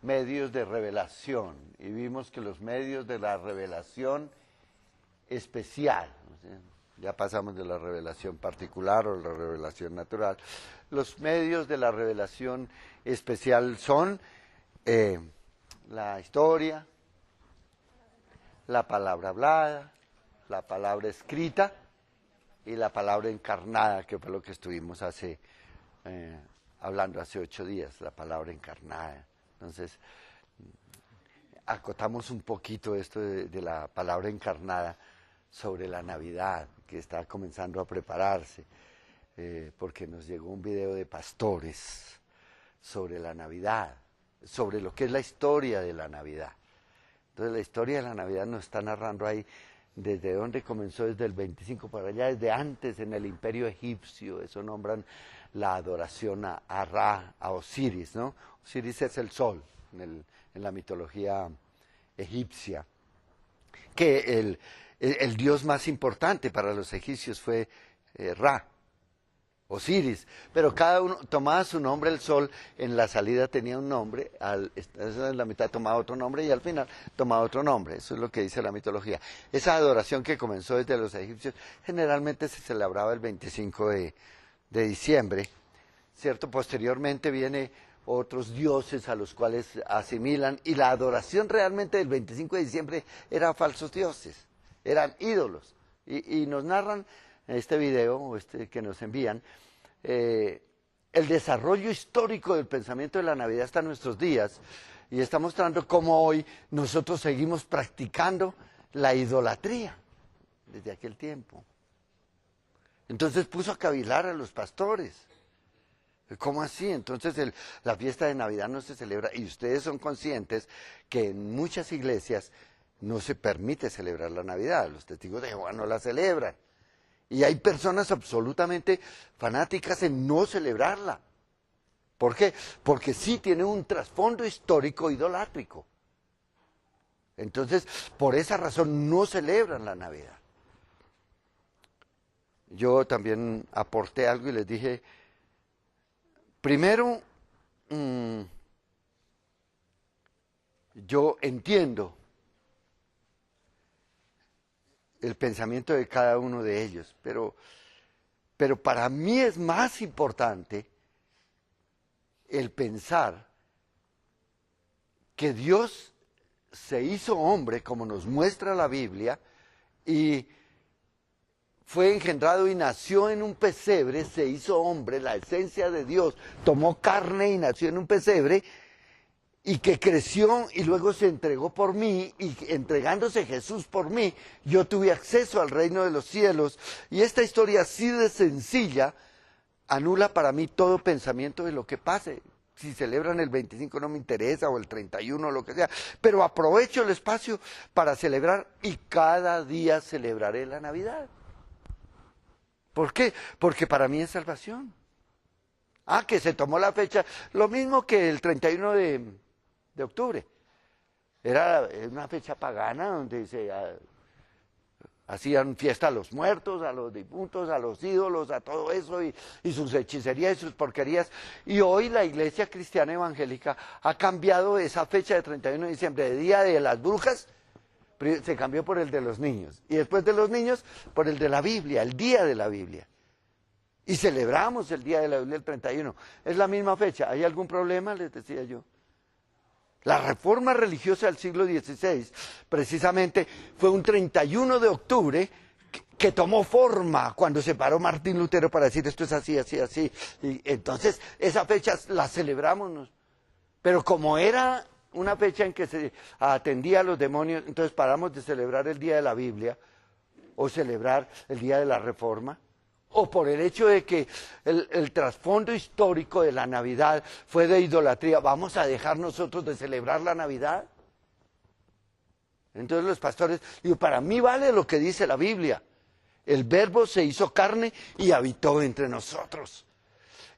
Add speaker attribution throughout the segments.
Speaker 1: medios de revelación y vimos que los medios de la revelación especial, ya pasamos de la revelación particular o la revelación natural, los medios de la revelación especial son la historia, la palabra hablada, la palabra escrita y la palabra encarnada, que fue lo que estuvimos hablando hace 8 días, la palabra encarnada. Entonces, acotamos un poquito esto de la palabra encarnada sobre la Navidad, que está comenzando a prepararse, porque nos llegó un video de pastores sobre la Navidad, sobre lo que es la historia de la Navidad. Entonces, la historia de la Navidad nos está narrando ahí desde dónde comenzó, desde el 25 para allá, desde antes en el imperio egipcio. Eso nombran la adoración a Ra, a Osiris, ¿no? Osiris es el sol en la mitología egipcia, que el dios más importante para los egipcios fue Ra, Osiris, pero cada uno tomaba su nombre. El sol en la salida tenía un nombre, en la mitad tomaba otro nombre y al final tomaba otro nombre. Eso es lo que dice la mitología. Esa adoración que comenzó desde los egipcios generalmente se celebraba el 25 de diciembre, ¿cierto? Posteriormente viene otros dioses a los cuales asimilan, y la adoración realmente del 25 de diciembre era falsos dioses, eran ídolos, y nos narran en este video que nos envían el desarrollo histórico del pensamiento de la Navidad hasta nuestros días, y está mostrando cómo hoy nosotros seguimos practicando la idolatría desde aquel tiempo. Entonces puso a cavilar a los pastores. ¿Cómo así? Entonces la fiesta de Navidad no se celebra, y ustedes son conscientes que en muchas iglesias no se permite celebrar la Navidad. Los testigos de Jehová no la celebran. Y hay personas absolutamente fanáticas en no celebrarla. ¿Por qué? Porque sí tiene un trasfondo histórico idolátrico. Entonces, por esa razón no celebran la Navidad. Yo también aporté algo y les dije, primero, yo entiendo el pensamiento de cada uno de ellos, pero para mí es más importante el pensar que Dios se hizo hombre, como nos muestra la Biblia, y fue engendrado y nació en un pesebre, se hizo hombre, la esencia de Dios tomó carne y nació en un pesebre, y que creció y luego se entregó por mí, y entregándose Jesús por mí, yo tuve acceso al reino de los cielos. Y esta historia así de sencilla anula para mí todo pensamiento de lo que pase. Si celebran el 25 no me interesa, o el 31 o lo que sea, pero aprovecho el espacio para celebrar, y cada día celebraré la Navidad. ¿Por qué? Porque para mí es salvación. Que se tomó la fecha, lo mismo que el 31 de octubre. Era una fecha pagana donde se hacían fiesta a los muertos, a los difuntos, a los ídolos, a todo eso, y sus hechicerías y sus porquerías. Y hoy la Iglesia Cristiana Evangélica ha cambiado esa fecha de 31 de diciembre, de Día de las Brujas, se cambió por el de los niños. Y después de los niños, por el de la Biblia, el Día de la Biblia. Y celebramos el Día de la Biblia el 31. Es la misma fecha. ¿Hay algún problema? Les decía yo. La reforma religiosa del siglo XVI, precisamente, fue un 31 de octubre que tomó forma cuando se paró Martín Lutero para decir esto es así, así, así. Y entonces, esa fecha la celebramos. Pero como era una fecha en que se atendía a los demonios, entonces paramos de celebrar el Día de la Biblia, o celebrar el Día de la Reforma, o por el hecho de que el trasfondo histórico de la Navidad fue de idolatría, ¿vamos a dejar nosotros de celebrar la Navidad? Entonces los pastores, digo, para mí vale lo que dice la Biblia. El Verbo se hizo carne y habitó entre nosotros.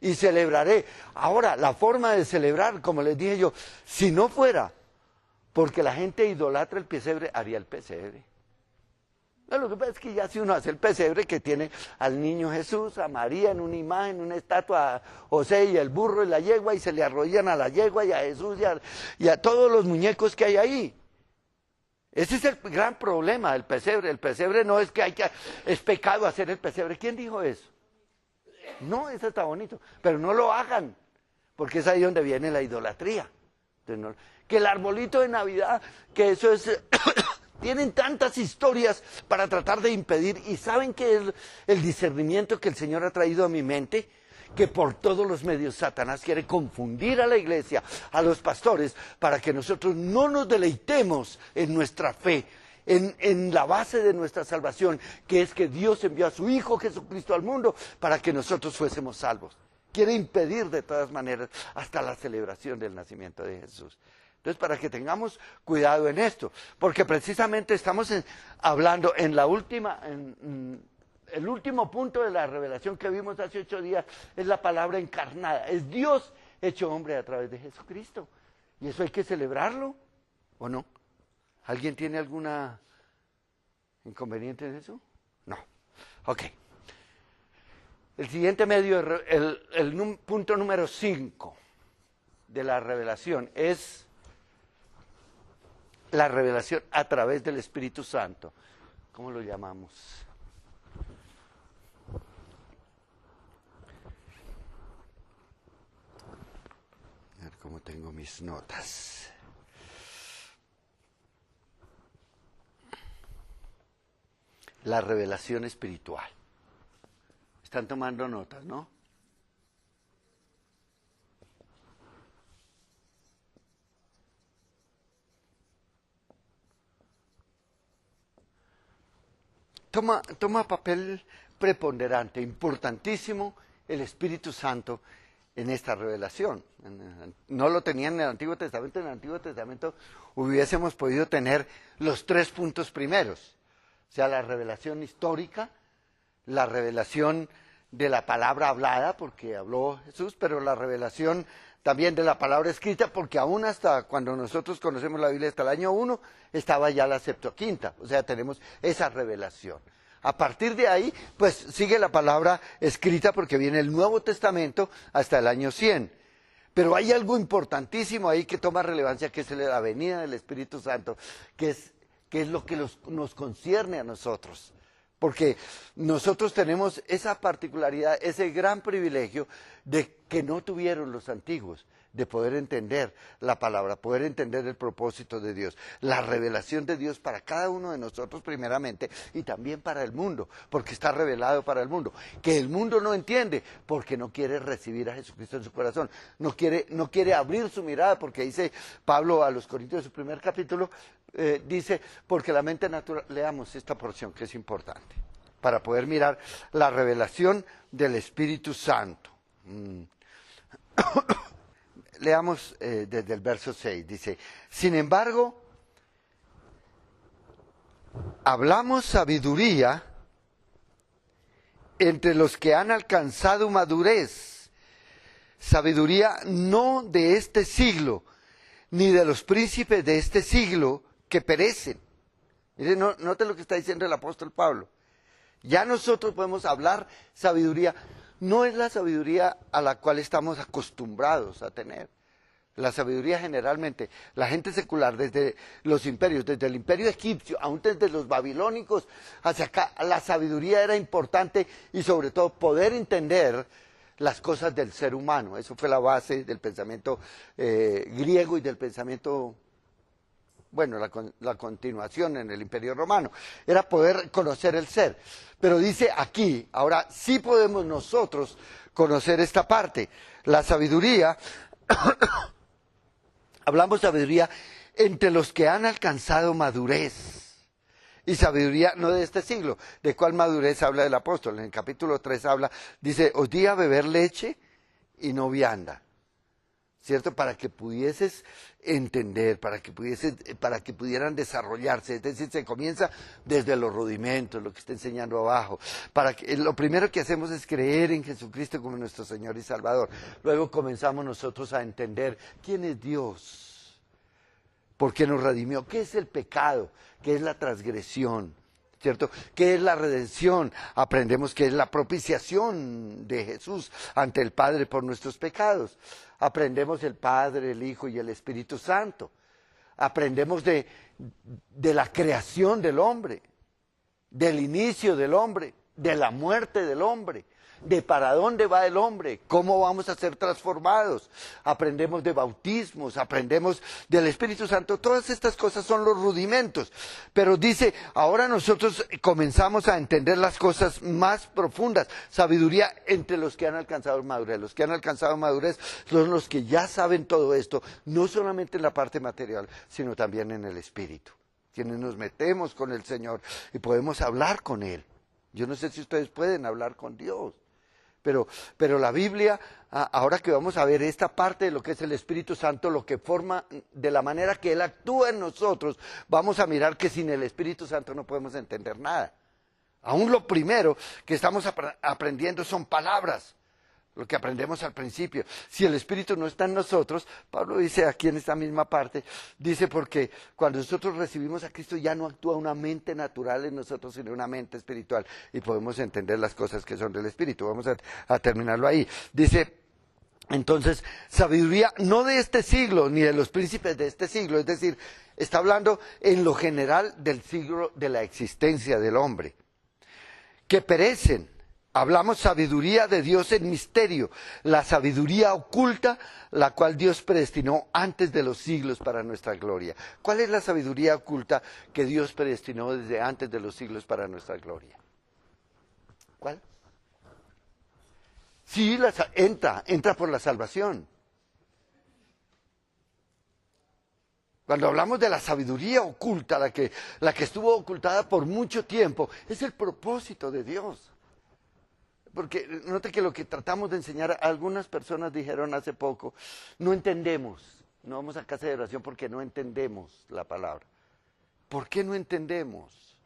Speaker 1: Y celebraré. Ahora, la forma de celebrar, como les dije yo, si no fuera porque la gente idolatra el pesebre, haría el pesebre. No, lo que pasa es que ya si uno hace el pesebre que tiene al niño Jesús, a María en una imagen, una estatua, a José y el burro y la yegua, y se le arrodillan a la yegua y a Jesús y a todos los muñecos que hay ahí. Ese es el gran problema del pesebre. El pesebre no es que es pecado hacer el pesebre. ¿Quién dijo eso? No, eso está bonito, pero no lo hagan, porque es ahí donde viene la idolatría. Entonces, que el arbolito de Navidad, que eso es... Tienen tantas historias para tratar de impedir, y ¿saben qué es el discernimiento que el Señor ha traído a mi mente? Que por todos los medios Satanás quiere confundir a la iglesia, a los pastores, para que nosotros no nos deleitemos en nuestra fe, en la base de nuestra salvación, que es que Dios envió a su Hijo Jesucristo al mundo para que nosotros fuésemos salvos. Quiere impedir de todas maneras hasta la celebración del nacimiento de Jesús. Entonces, para que tengamos cuidado en esto, porque precisamente estamos hablando en la última... El último punto de la revelación que vimos hace 8 días es la palabra encarnada. Es Dios hecho hombre a través de Jesucristo. ¿Y eso hay que celebrarlo o no? ¿Alguien tiene alguna inconveniente en eso? No. Ok. El siguiente medio, el punto número 5 de la revelación es la revelación a través del Espíritu Santo. ¿Cómo lo llamamos? A ver cómo tengo mis notas. La revelación espiritual. Están tomando notas, ¿no? Toma papel preponderante, importantísimo el Espíritu Santo en esta revelación. No lo tenían en el Antiguo Testamento. En el Antiguo Testamento hubiésemos podido tener los 3 puntos primeros. O sea, la revelación histórica, la revelación de la palabra hablada, porque habló Jesús, pero la revelación también de la palabra escrita, porque aún hasta cuando nosotros conocemos la Biblia, hasta el año 1, estaba ya la Septuaginta. O sea, tenemos esa revelación. A partir de ahí, pues sigue la palabra escrita, porque viene el Nuevo Testamento hasta el año 100. Pero hay algo importantísimo ahí que toma relevancia, que es la venida del Espíritu Santo, que es lo que nos concierne a nosotros. Porque nosotros tenemos esa particularidad, ese gran privilegio de que no tuvieron los antiguos, de poder entender la palabra, poder entender el propósito de Dios, la revelación de Dios para cada uno de nosotros primeramente y también para el mundo, porque está revelado para el mundo, que el mundo no entiende porque no quiere recibir a Jesucristo en su corazón, no quiere abrir su mirada, porque dice Pablo a los Corintios en su primer capítulo, dice, porque la mente natural, leamos esta porción que es importante, para poder mirar la revelación del Espíritu Santo. Leamos desde el verso 6, dice, sin embargo, hablamos sabiduría entre los que han alcanzado madurez, sabiduría no de este siglo, ni de los príncipes de este siglo que perecen. Miren, noten lo que está diciendo el apóstol Pablo. Ya nosotros podemos hablar sabiduría. No es la sabiduría a la cual estamos acostumbrados a tener. La sabiduría generalmente, la gente secular desde los imperios, desde el imperio egipcio, aún desde los babilónicos hacia acá, la sabiduría era importante y sobre todo poder entender las cosas del ser humano. Eso fue la base del pensamiento griego y del pensamiento, bueno, la continuación en el Imperio Romano, era poder conocer el ser. Pero dice aquí, ahora sí podemos nosotros conocer esta parte, la sabiduría, hablamos sabiduría entre los que han alcanzado madurez, y sabiduría no de este siglo. ¿De cuál madurez habla el apóstol? En el capítulo 3 habla, dice, os di a beber leche y no vianda. ¿Cierto? Para que pudieses entender, para que pudieran desarrollarse. Es decir, se comienza desde los rudimentos, lo que está enseñando abajo. Lo primero que hacemos es creer en Jesucristo como nuestro Señor y Salvador. Luego comenzamos nosotros a entender quién es Dios, por qué nos redimió, qué es el pecado, qué es la transgresión, ¿cierto? ¿Qué es la redención? Aprendemos que es la propiciación de Jesús ante el Padre por nuestros pecados. Aprendemos el Padre, el Hijo y el Espíritu Santo. Aprendemos de la creación del hombre, del inicio del hombre, de la muerte del hombre, de para dónde va el hombre, cómo vamos a ser transformados. Aprendemos de bautismos, aprendemos del Espíritu Santo. Todas estas cosas son los rudimentos. Pero dice, ahora nosotros comenzamos a entender las cosas más profundas. Sabiduría entre los que han alcanzado madurez. Los que han alcanzado madurez son los que ya saben todo esto, no solamente en la parte material, sino también en el Espíritu. Quienes nos metemos con el Señor y podemos hablar con Él. Yo no sé si ustedes pueden hablar con Dios. Pero la Biblia, ahora que vamos a ver esta parte de lo que es el Espíritu Santo, lo que forma de la manera que Él actúa en nosotros, vamos a mirar que sin el Espíritu Santo no podemos entender nada. Aún lo primero que estamos aprendiendo son palabras, lo que aprendemos al principio. Si el Espíritu no está en nosotros, Pablo dice aquí en esta misma parte, dice porque cuando nosotros recibimos a Cristo ya no actúa una mente natural en nosotros, sino una mente espiritual, y podemos entender las cosas que son del Espíritu. Vamos a terminarlo ahí. Dice, entonces, sabiduría no de este siglo, ni de los príncipes de este siglo, es decir, está hablando en lo general del siglo de la existencia del hombre, que perecen. Hablamos sabiduría de Dios en misterio, la sabiduría oculta, la cual Dios predestinó antes de los siglos para nuestra gloria. ¿Cuál es la sabiduría oculta que Dios predestinó desde antes de los siglos para nuestra gloria? ¿Cuál? Sí, entra por la salvación. Cuando hablamos de la sabiduría oculta, la que estuvo ocultada por mucho tiempo, es el propósito de Dios. Porque note que lo que tratamos de enseñar, algunas personas dijeron hace poco, no entendemos, no vamos a casa de oración porque no entendemos la palabra. ¿Por qué no entendemos?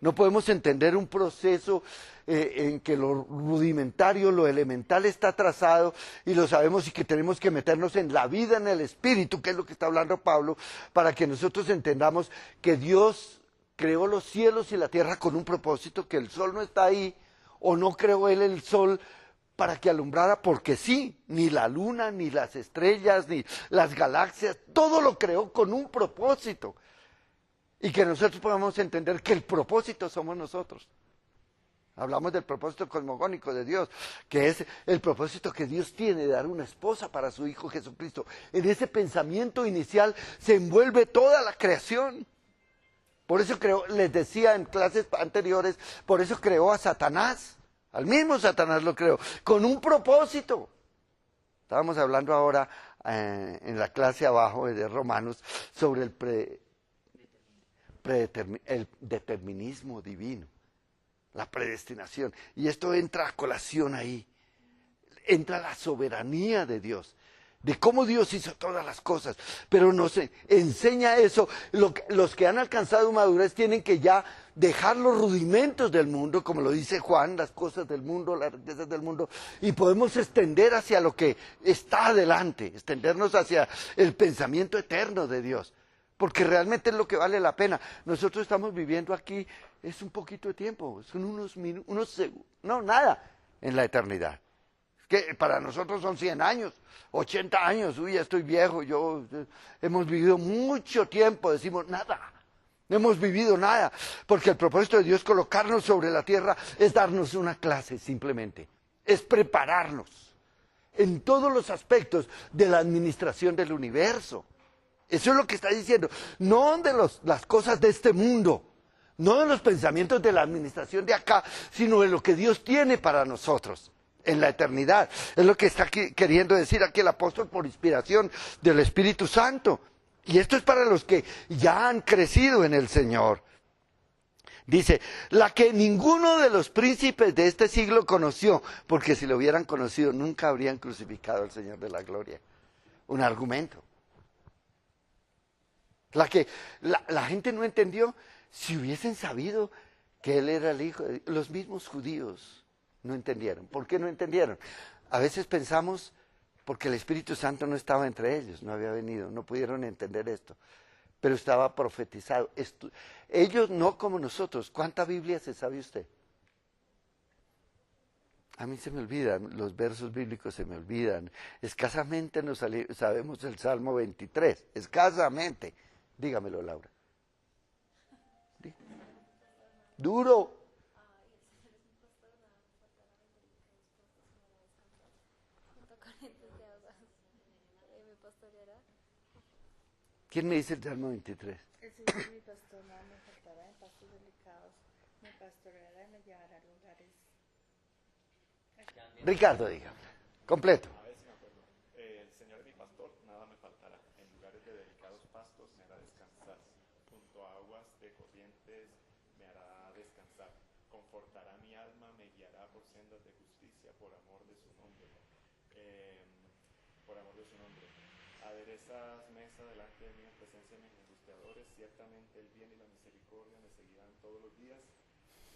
Speaker 1: No podemos entender un proceso en que lo rudimentario, lo elemental está trazado y lo sabemos y que tenemos que meternos en la vida, en el Espíritu, que es lo que está hablando Pablo, para que nosotros entendamos que Dios creó los cielos y la tierra con un propósito, que el sol no está ahí, o no creó Él el sol para que alumbrara porque sí, ni la luna, ni las estrellas, ni las galaxias, todo lo creó con un propósito. Y que nosotros podamos entender que el propósito somos nosotros. Hablamos del propósito cosmogónico de Dios, que es el propósito que Dios tiene de dar una esposa para su Hijo Jesucristo. En ese pensamiento inicial se envuelve toda la creación. Por eso creó, les decía en clases anteriores, por eso creó a Satanás, al mismo Satanás lo creó, con un propósito. Estábamos hablando ahora en la clase abajo de Romanos sobre el determinismo divino, la predestinación. Y esto entra a colación ahí, entra la soberanía de Dios. De cómo Dios hizo todas las cosas, pero nos enseña eso. Los que han alcanzado madurez tienen que ya dejar los rudimentos del mundo, como lo dice Juan, las cosas del mundo, las riquezas del mundo, y podemos extender hacia lo que está adelante, extendernos hacia el pensamiento eterno de Dios, porque realmente es lo que vale la pena. Nosotros estamos viviendo aquí, es un poquito de tiempo, son unos segundos, no, nada, en la eternidad. Que para nosotros son 100 años, 80 años, uy, ya estoy viejo, hemos vivido mucho tiempo, decimos nada, no hemos vivido nada, porque el propósito de Dios colocarnos sobre la tierra es darnos una clase simplemente, es prepararnos en todos los aspectos de la administración del universo. Eso es lo que está diciendo, no de las cosas de este mundo, no de los pensamientos de la administración de acá, sino de lo que Dios tiene para nosotros en la eternidad. Es lo que está queriendo decir aquí el apóstol por inspiración del Espíritu Santo. Y esto es para los que ya han crecido en el Señor. Dice, la que ninguno de los príncipes de este siglo conoció, porque si lo hubieran conocido nunca habrían crucificado al Señor de la gloria. Un argumento. La que la gente no entendió, si hubiesen sabido que Él era el Hijo de Dios, los mismos judíos no entendieron. ¿Por qué no entendieron? A veces pensamos porque el Espíritu Santo no estaba entre ellos, no había venido, no pudieron entender esto. pero estaba profetizado. Ellos no como nosotros. ¿Cuánta Biblia se sabe usted? A mí se me olvidan, los versos bíblicos se me olvidan. Escasamente sabemos el Salmo 23, escasamente. Dígamelo, Laura. Duro. ¿Quién me dice el Salmo 23?
Speaker 2: El Señor es mi pastor, nada me faltará, en pastos delicados me pastoreará y me llevará a lugares.
Speaker 1: Ricardo, dígame. Completo.
Speaker 3: A ver si me acuerdo. El Señor es mi pastor, nada me faltará. En lugares de delicados pastos me hará descansar. Junto a aguas de corrientes me hará descansar. Confortará mi alma, me guiará por sendas de justicia por amor de su nombre. Por amor de su nombre. Aderezas mesa delante de mí en presencia de mis angustiadores. Ciertamente el bien y la misericordia me seguirán todos los días.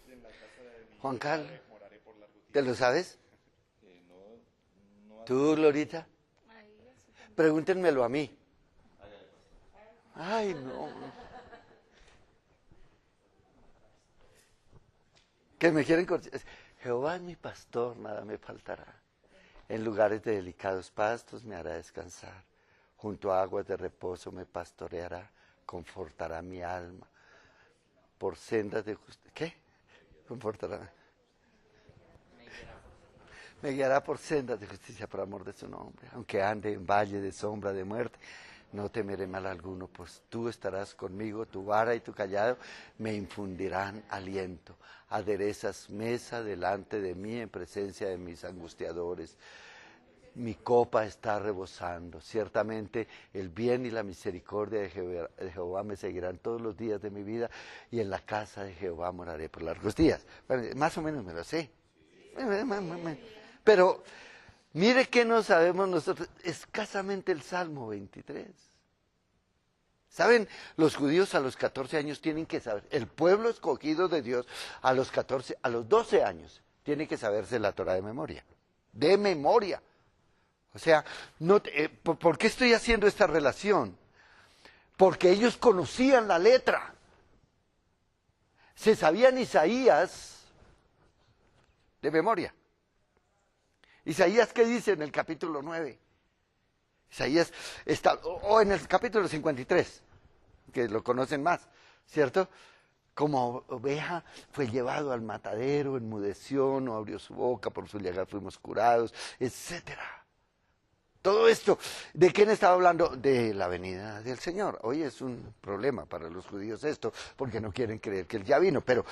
Speaker 3: Y en la casa de mi
Speaker 1: Juan Carlos,
Speaker 3: padre moraré por largo tiempo.
Speaker 1: ¿te lo sabes?
Speaker 3: No,
Speaker 1: ¿Tú, Glorita? Pregúntenmelo a mí. Ay, no. Que me quieren cortar. Jehová es mi pastor, nada me faltará. En lugares de delicados pastos me hará descansar. Junto a aguas de reposo me pastoreará, confortará mi alma. Por sendas de justicia. ¿Qué? Confortará. Me guiará por sendas de justicia por amor de su nombre. Aunque ande en valle de sombra de muerte, no temeré mal alguno, pues tú estarás conmigo, tu vara y tu callado me infundirán aliento. Aderezas mesa delante de mí en presencia de mis angustiadores. Mi copa está rebosando. Ciertamente el bien y la misericordia de Jehová me seguirán todos los días de mi vida, y en la casa de Jehová moraré por largos días. Bueno, más o menos me lo sé. Pero mire que no sabemos nosotros escasamente el Salmo 23. ¿Saben? Los judíos a los 14 años tienen que saber, el pueblo escogido de Dios a los 12 años tiene que saberse la Torah de memoria. De memoria. O sea, ¿por qué estoy haciendo esta relación? Porque ellos conocían la letra. Se sabían Isaías de memoria. Isaías, ¿qué dice en el capítulo 9? Isaías está, o en el capítulo 53, que lo conocen más, ¿cierto? Como oveja fue llevado al matadero, enmudeció, no abrió su boca, por su llaga fuimos curados, etcétera. Todo esto, ¿de quién estaba hablando? De la venida del Señor. Hoy es un problema para los judíos esto, porque no quieren creer que Él ya vino. Pero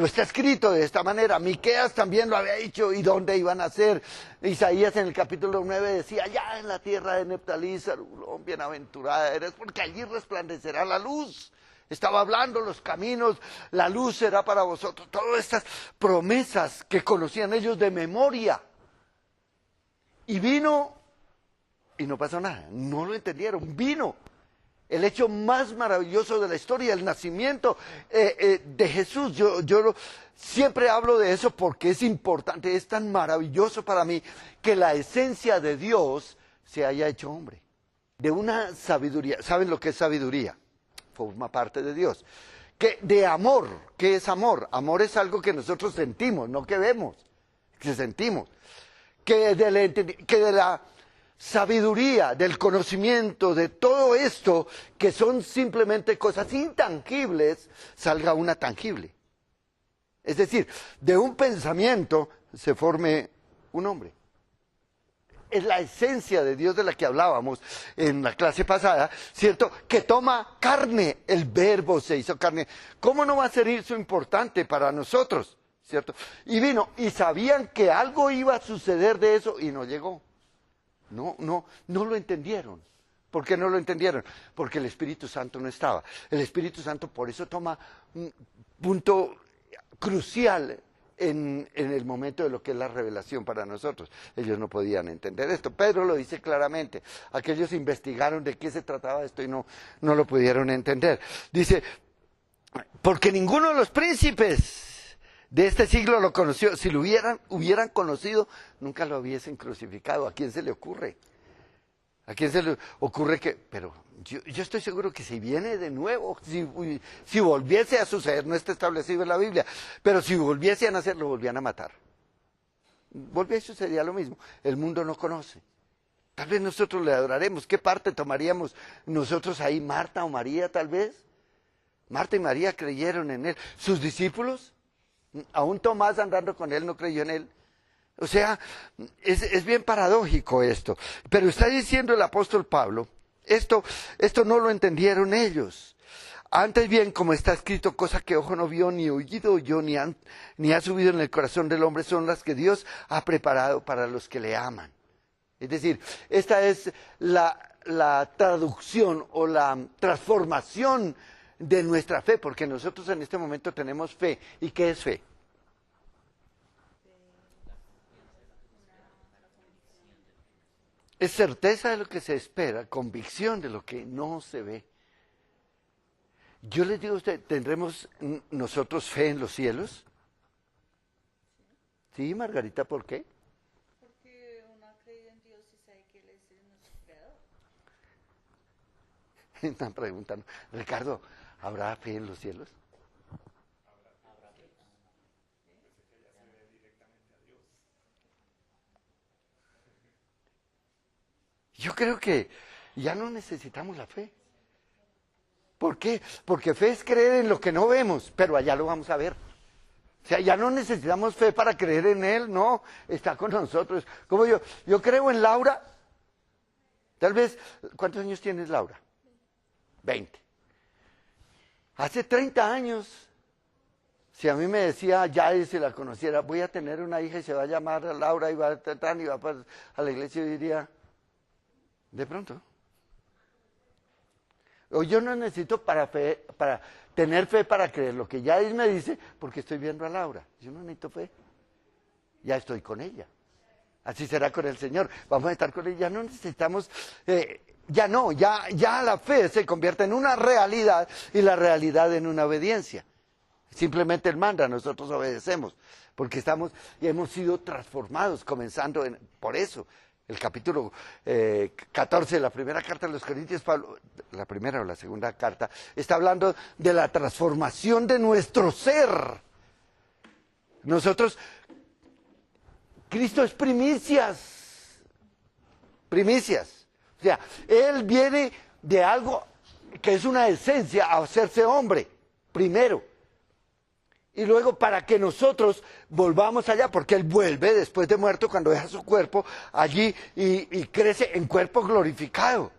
Speaker 1: está escrito de esta manera. Miqueas también lo había dicho, ¿y dónde iban a ser? Isaías en el capítulo 9 decía, allá en la tierra de Neftalí, Zabulón, bienaventurada eres, porque allí resplandecerá la luz. Estaba hablando los caminos, la luz será para vosotros. Todas estas promesas que conocían ellos de memoria. Y vino... y no pasó nada, no lo entendieron. Vino el hecho más maravilloso de la historia, el nacimiento de Jesús. Yo siempre hablo de eso porque es importante, es tan maravilloso para mí que la esencia de Dios se haya hecho hombre. De una sabiduría, ¿saben lo que es sabiduría? Forma parte de Dios. De amor, ¿qué es amor? Amor es algo que nosotros sentimos, no que vemos, que sentimos. Que de la sabiduría, del conocimiento, de todo esto, que son simplemente cosas intangibles, salga una tangible. Es decir, de un pensamiento se forme un hombre. Es la esencia de Dios de la que hablábamos en la clase pasada, ¿cierto? Que toma carne, el verbo se hizo carne. ¿Cómo no va a ser eso importante para nosotros? ¿Cierto? Y vino, y sabían que algo iba a suceder de eso, y no llegó. No lo entendieron. ¿Por qué no lo entendieron? Porque el Espíritu Santo no estaba. El Espíritu Santo por eso toma un punto crucial en el momento de lo que es la revelación para nosotros. Ellos no podían entender esto. Pedro lo dice claramente. Aquellos investigaron de qué se trataba esto y no lo pudieron entender. Dice, porque ninguno de los príncipes de este siglo lo conoció. Si lo hubieran conocido, nunca lo hubiesen crucificado. ¿A quién se le ocurre? ¿A quién se le ocurre que...? Pero yo estoy seguro que si viene de nuevo, si volviese a suceder, no está establecido en la Biblia, pero si volviese a nacer, lo volvían a matar. Volviese a suceder lo mismo. El mundo no conoce. Tal vez nosotros le adoraremos. ¿Qué parte tomaríamos nosotros ahí? ¿Marta o María tal vez? Marta y María creyeron en él. ¿Sus discípulos? Aún Tomás andando con él no creyó en él. O sea, es bien paradójico esto. Pero está diciendo el apóstol Pablo, esto no lo entendieron ellos. Antes bien, como está escrito, cosa que ojo no vio, ni oído oyó, ni ha subido en el corazón del hombre, son las que Dios ha preparado para los que le aman. Es decir, esta es la traducción o la transformación de nuestra fe, porque nosotros en este momento tenemos fe. ¿Y qué es fe? Es certeza de lo que se espera, convicción de lo que no se ve. Yo les digo a usted, ¿tendremos nosotros fe en los cielos? Sí, Margarita, ¿por qué?
Speaker 2: Porque uno ha creído en Dios y sabe que Él es nuestro creador.
Speaker 1: Están preguntando, Ricardo, ¿habrá fe en los cielos? Yo creo que ya no necesitamos la fe. ¿Por qué? Porque fe es creer en lo que no vemos, pero allá lo vamos a ver. O sea, ya no necesitamos fe para creer en Él, no, está con nosotros. Como yo creo en Laura. Tal vez, ¿cuántos años tienes, Laura? 20. Hace 30 años, si a mí me decía, ya si la conociera, voy a tener una hija y se va a llamar Laura y va a la iglesia, yo diría, de pronto. O yo no necesito para tener fe para creer lo que ya él me dice, porque estoy viendo a Laura. Yo no necesito fe. Ya estoy con ella. Así será con el Señor. Vamos a estar con ella. Ya no necesitamos, ya la fe se convierte en una realidad y la realidad en una obediencia. Simplemente Él manda, nosotros obedecemos, porque hemos sido transformados, comenzando por eso. El capítulo 14 de la primera carta de los Corintios, Pablo, la primera o la segunda carta, está hablando de la transformación de nuestro ser. Nosotros, Cristo es primicias. O sea, Él viene de algo que es una esencia a hacerse hombre, primero. Y luego para que nosotros volvamos allá, porque Él vuelve después de muerto cuando deja su cuerpo allí y crece en cuerpo glorificado.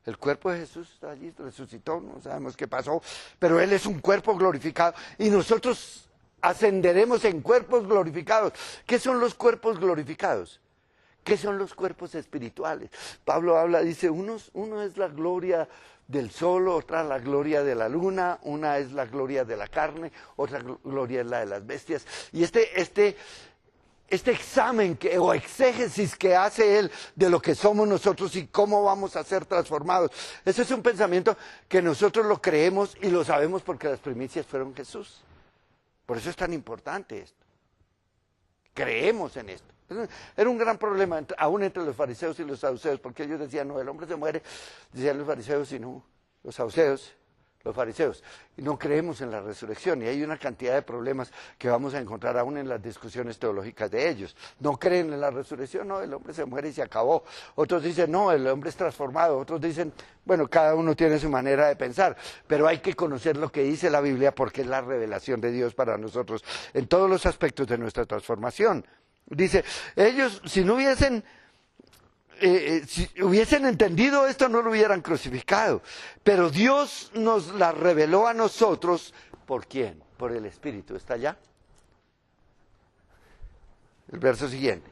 Speaker 1: El cuerpo de Jesús está allí, resucitó, no sabemos qué pasó, pero Él es un cuerpo glorificado y nosotros ascenderemos en cuerpos glorificados. ¿Qué son los cuerpos glorificados? ¿Qué son los cuerpos espirituales? Pablo dice, uno es la gloria del sol, otra la gloria de la luna, una es la gloria de la carne, otra gloria es la de las bestias. Y este examen o exégesis que hace él de lo que somos nosotros y cómo vamos a ser transformados, ese es un pensamiento que nosotros lo creemos y lo sabemos porque las primicias fueron Jesús. Por eso es tan importante esto. Creemos en esto. Era un gran problema, aún entre los fariseos y los saduceos, porque ellos decían, no, el hombre se muere, decían los fariseos, y no, los saduceos, los fariseos, y no creemos en la resurrección, y hay una cantidad de problemas que vamos a encontrar aún en las discusiones teológicas de ellos. No creen en la resurrección, no, el hombre se muere y se acabó. Otros dicen, no, el hombre es transformado. Otros dicen, bueno, cada uno tiene su manera de pensar, pero hay que conocer lo que dice la Biblia porque es la revelación de Dios para nosotros en todos los aspectos de nuestra transformación. Dice, ellos si hubiesen entendido esto no lo hubieran crucificado, pero Dios nos la reveló a nosotros, ¿por quién? Por el Espíritu, ¿está allá? El verso siguiente.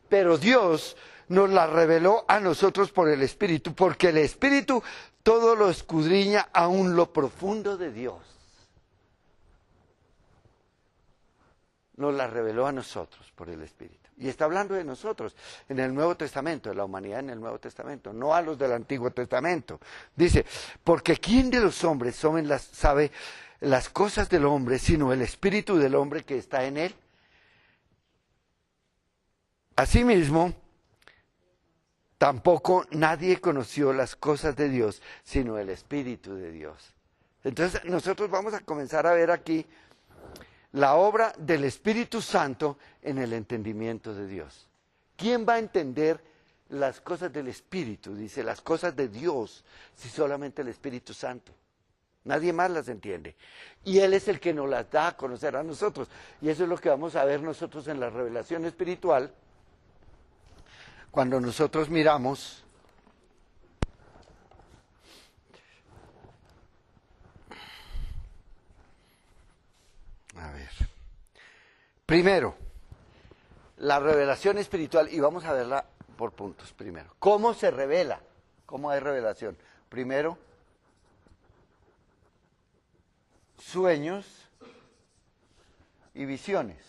Speaker 1: Pero Dios nos la reveló a nosotros por el Espíritu, porque el Espíritu todo lo escudriña aún lo profundo de Dios. Nos la reveló a nosotros por el Espíritu. Y está hablando de nosotros en el Nuevo Testamento, de la humanidad en el Nuevo Testamento, no a los del Antiguo Testamento. Dice, porque ¿quién de los hombres sabe las cosas del hombre, sino el Espíritu del hombre que está en él? Asimismo, Tampoco nadie conoció las cosas de Dios, sino el Espíritu de Dios. Entonces nosotros vamos a comenzar a ver aquí la obra del Espíritu Santo en el entendimiento de Dios. ¿Quién va a entender las cosas del Espíritu? Dice, las cosas de Dios, si solamente el Espíritu Santo. Nadie más las entiende. Y Él es el que nos las da a conocer a nosotros. Y eso es lo que vamos a ver nosotros en la revelación espiritual, cuando nosotros miramos a ver, primero, la revelación espiritual, y vamos a verla por puntos primero. ¿Cómo se revela? ¿Cómo hay revelación? Primero, sueños y visiones.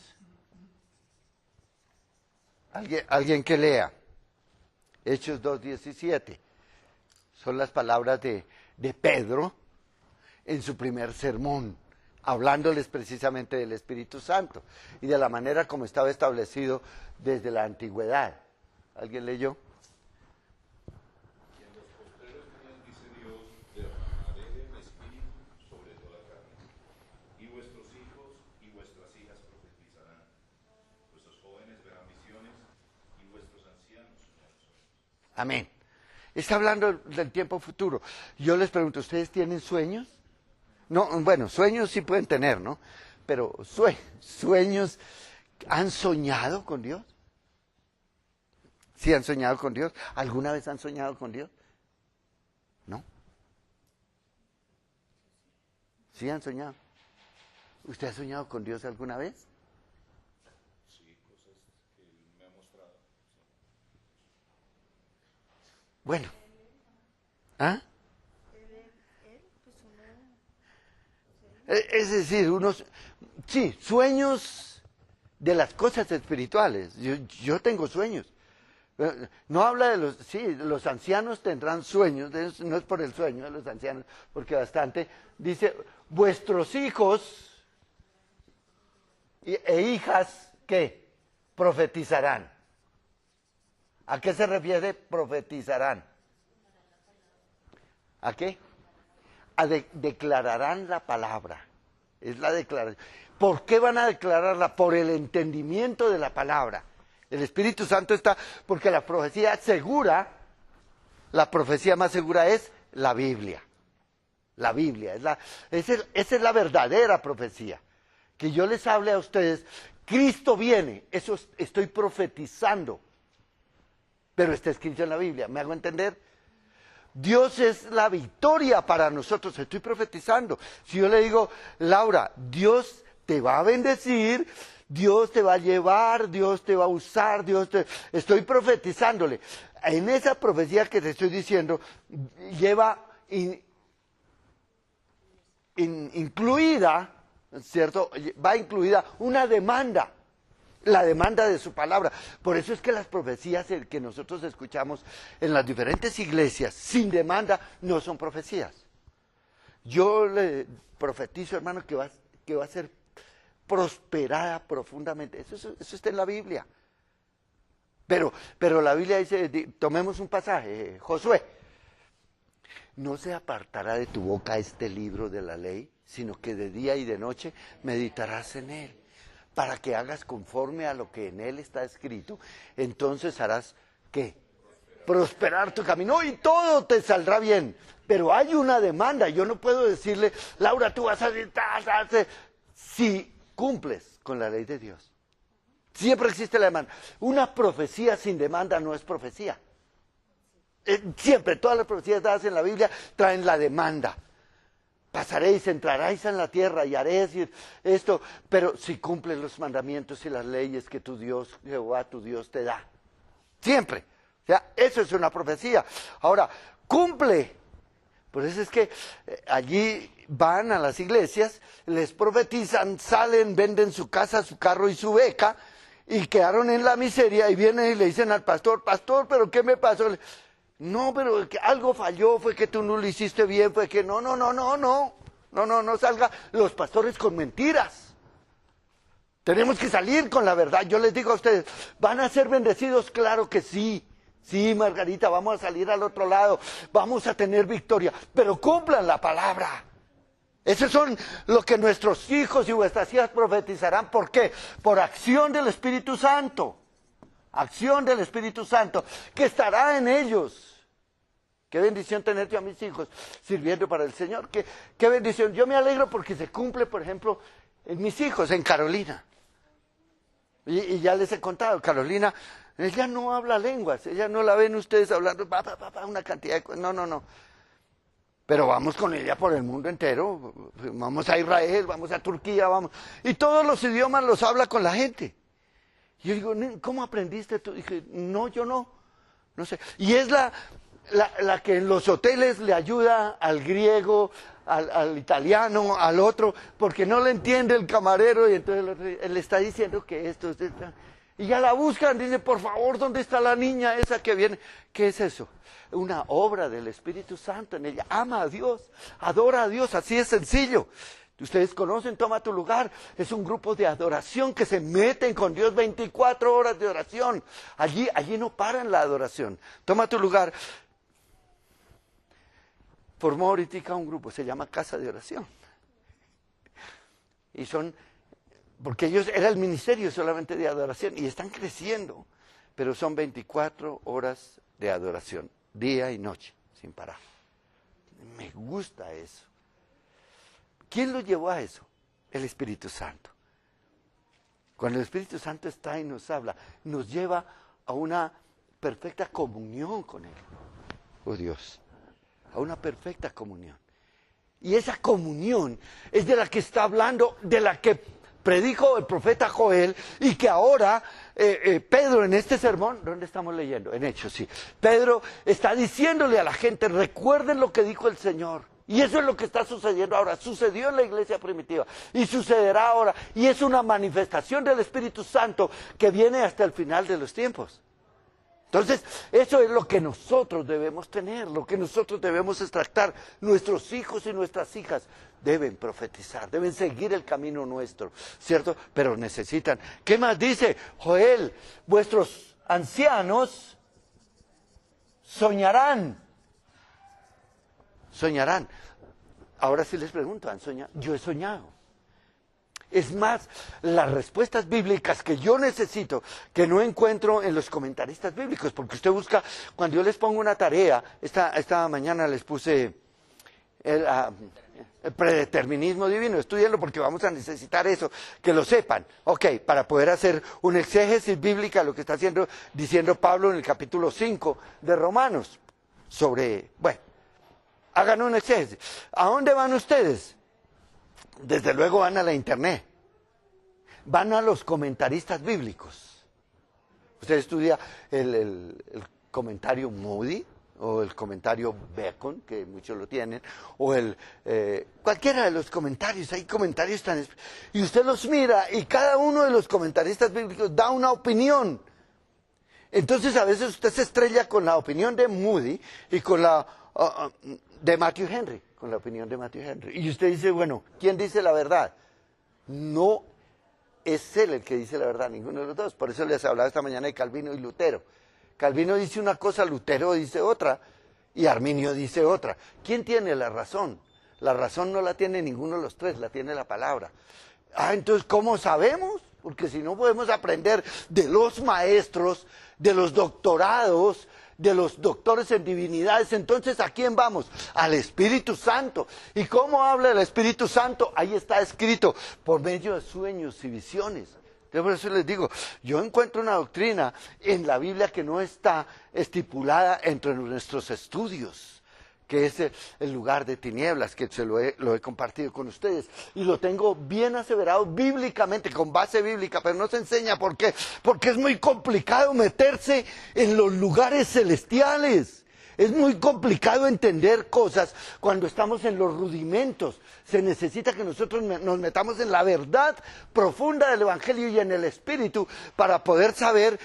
Speaker 1: Alguien que lea Hechos 2:17. Son las palabras de Pedro en su primer sermón, hablándoles precisamente del Espíritu Santo y de la manera como estaba establecido desde la antigüedad. ¿Alguien leyó?
Speaker 4: Y en los postreros días, dice Dios, derramaré de mi espíritu sobre toda carne, y vuestros hijos y vuestras hijas profetizarán, vuestros jóvenes verán visiones, y vuestros ancianos soñarán sueños.
Speaker 1: Amén. Está hablando del tiempo futuro. Yo les pregunto, ¿ustedes tienen sueños? No, bueno, sueños sí pueden tener, ¿no? Pero sueños, ¿han soñado con Dios? ¿Sí han soñado con Dios? ¿Alguna vez han soñado con Dios? ¿No? ¿Sí han soñado? ¿Usted ha soñado con Dios alguna vez?
Speaker 4: Sí, cosas que Él me ha mostrado.
Speaker 1: Bueno. ¿Ah? Es decir, sí, sueños de las cosas espirituales. Yo tengo sueños. No habla de los ancianos tendrán sueños, no es por el sueño de los ancianos, porque bastante, dice, vuestros hijos e hijas, ¿qué? Profetizarán. ¿A qué se refiere profetizarán? ¿A qué? Declararán la palabra. Es la declaración. ¿Por qué van a declararla? Por el entendimiento de la palabra. El Espíritu Santo está, porque la profecía segura, la profecía más segura es la Biblia. La Biblia, esa es la verdadera profecía. Que yo les hable a ustedes, Cristo viene, eso estoy profetizando, pero está escrito en la Biblia, ¿me hago entender? Dios es la victoria para nosotros, estoy profetizando. Si yo le digo, Laura, Dios te va a bendecir, Dios te va a llevar, Dios te va a usar, estoy profetizándole. En esa profecía que te estoy diciendo, lleva incluida, ¿cierto? Va incluida una demanda, la demanda de su palabra. Por eso es que las profecías que nosotros escuchamos en las diferentes iglesias sin demanda no son profecías. Yo le profetizo, hermano, que va a ser prosperada profundamente. Eso está en la Biblia. Pero la Biblia dice, tomemos un pasaje, Josué, no se apartará de tu boca este libro de la ley, sino que de día y de noche meditarás en él, para que hagas conforme a lo que en él está escrito. Entonces harás, ¿qué? Prosperar tu camino y todo te saldrá bien. Pero hay una demanda. Yo no puedo decirle, Laura, tú vas a hacer si cumples con la ley de Dios. Siempre existe la demanda. Una profecía sin demanda no es profecía. Siempre, todas las profecías dadas en la Biblia traen la demanda. Pasaréis, entraréis en la tierra y haréis esto, pero si cumples los mandamientos y las leyes que tu Dios, Jehová, tu Dios, te da. Siempre. O sea, eso es una profecía. Ahora, cumple. Por eso es que allí van a las iglesias, les profetizan, salen, venden su casa, su carro y su beca, y quedaron en la miseria, y vienen y le dicen al pastor, ¿pero qué me pasó? No, pero que algo falló, fue que tú no lo hiciste bien, fue que no salga los pastores con mentiras. Tenemos que salir con la verdad. Yo les digo a ustedes, ¿van a ser bendecidos? Claro que sí, Sí, Margarita, vamos a salir al otro lado, vamos a tener victoria, pero cumplan la palabra. Esos son lo que nuestros hijos y vuestras hijas profetizarán. ¿Por qué? Por acción del Espíritu Santo. Acción del Espíritu Santo, que estará en ellos. Qué bendición tener yo a mis hijos sirviendo para el Señor. Qué bendición. Yo me alegro porque se cumple, por ejemplo, en mis hijos, en Carolina. Y ya les he contado, Carolina, ella no habla lenguas, ella no la ven ustedes hablando, una cantidad de cosas. No. Pero vamos con ella por el mundo entero, vamos a Israel, vamos a Turquía, vamos. Y todos los idiomas los habla con la gente. Y yo digo, ¿cómo aprendiste tú? Dije, no, yo no sé. Y es la que en los hoteles le ayuda al griego, al italiano, al otro, porque no le entiende el camarero y entonces el otro, él le está diciendo que esto. Y ya la buscan, dice, por favor, ¿dónde está la niña esa que viene? ¿Qué es eso? Una obra del Espíritu Santo en ella. Ama a Dios, adora a Dios, así es sencillo. Ustedes conocen Toma tu Lugar, es un grupo de adoración que se meten con Dios 24 horas de oración. Allí no paran la adoración. Toma tu Lugar formó ahorita un grupo, se llama Casa de Oración. Y porque ellos era el ministerio solamente de adoración y están creciendo, pero son 24 horas de adoración, día y noche, sin parar. Me gusta eso. ¿Quién lo llevó a eso? El Espíritu Santo. Cuando el Espíritu Santo está y nos habla, nos lleva a una perfecta comunión con Él. Oh Dios, a una perfecta comunión. Y esa comunión es de la que está hablando, de la que predijo el profeta Joel y que ahora Pedro en este sermón, ¿dónde estamos leyendo? En Hechos, sí. Pedro está diciéndole a la gente, recuerden lo que dijo el Señor. Y eso es lo que está sucediendo ahora. Sucedió en la iglesia primitiva y sucederá ahora. Y es una manifestación del Espíritu Santo que viene hasta el final de los tiempos. Entonces, eso es lo que nosotros debemos tener, lo que nosotros debemos extractar. Nuestros hijos y nuestras hijas deben profetizar, deben seguir el camino nuestro, ¿cierto? Pero necesitan. ¿Qué más dice Joel? Vuestros ancianos soñarán. Soñarán. Ahora sí les pregunto, ¿han soñado? Yo he soñado. Es más, las respuestas bíblicas que yo necesito, que no encuentro en los comentaristas bíblicos, porque usted busca, cuando yo les pongo una tarea, esta mañana les puse el predeterminismo divino, estudienlo porque vamos a necesitar eso, que lo sepan, para poder hacer una exégesis bíblica, lo que está diciendo Pablo en el capítulo 5 de Romanos, hagan un exégesis. ¿A dónde van ustedes? Desde luego van a la internet, van a los comentaristas bíblicos. Usted estudia el comentario Moody o el comentario Bacon, que muchos lo tienen, o cualquiera de los comentarios, hay comentarios y usted los mira y cada uno de los comentaristas bíblicos da una opinión. Entonces a veces usted se estrella con la opinión de Moody y con la de Matthew Henry, con la opinión de Matthew Henry. Y usted dice, bueno, ¿quién dice la verdad? No es él el que dice la verdad, ninguno de los dos. Por eso les hablaba esta mañana de Calvino y Lutero. Calvino dice una cosa, Lutero dice otra, y Arminio dice otra. ¿Quién tiene la razón? La razón no la tiene ninguno de los tres, la tiene la palabra. Entonces, ¿cómo sabemos? Porque si no podemos aprender de los maestros, de los doctorados, de los doctores en divinidades, entonces ¿a quién vamos? Al Espíritu Santo. ¿Y cómo habla el Espíritu Santo? Ahí está escrito, por medio de sueños y visiones. Por eso les digo, yo encuentro una doctrina en la Biblia que no está estipulada entre nuestros estudios, que es el lugar de tinieblas, que lo he compartido con ustedes, y lo tengo bien aseverado bíblicamente, con base bíblica, pero no se enseña. ¿Por qué? Porque es muy complicado meterse en los lugares celestiales. Es muy complicado entender cosas cuando estamos en los rudimentos. Se necesita que nosotros nos metamos en la verdad profunda del Evangelio y en el Espíritu para poder saber,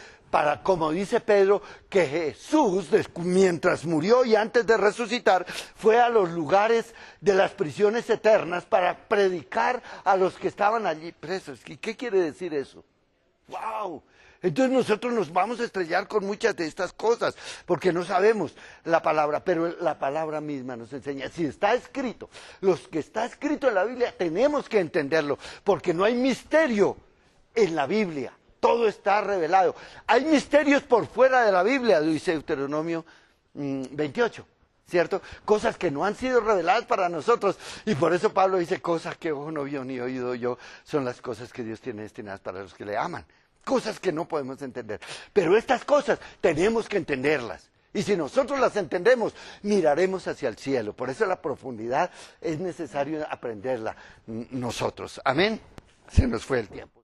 Speaker 1: como dice Pedro, que Jesús, mientras murió y antes de resucitar, fue a los lugares de las prisiones eternas para predicar a los que estaban allí presos. ¿Y qué quiere decir eso? ¡Wow! Entonces nosotros nos vamos a estrellar con muchas de estas cosas, porque no sabemos la palabra, pero la palabra misma nos enseña. Si está escrito, lo que está escrito en la Biblia, tenemos que entenderlo, porque no hay misterio en la Biblia, todo está revelado. Hay misterios por fuera de la Biblia, dice Deuteronomio 28. ¿Cierto? Cosas que no han sido reveladas para nosotros. Y por eso Pablo dice, cosas que ojo no vio ni oído yo, son las cosas que Dios tiene destinadas para los que le aman. Cosas que no podemos entender. Pero estas cosas tenemos que entenderlas. Y si nosotros las entendemos, miraremos hacia el cielo. Por eso la profundidad es necesario aprenderla nosotros. Amén. Se nos fue el tiempo.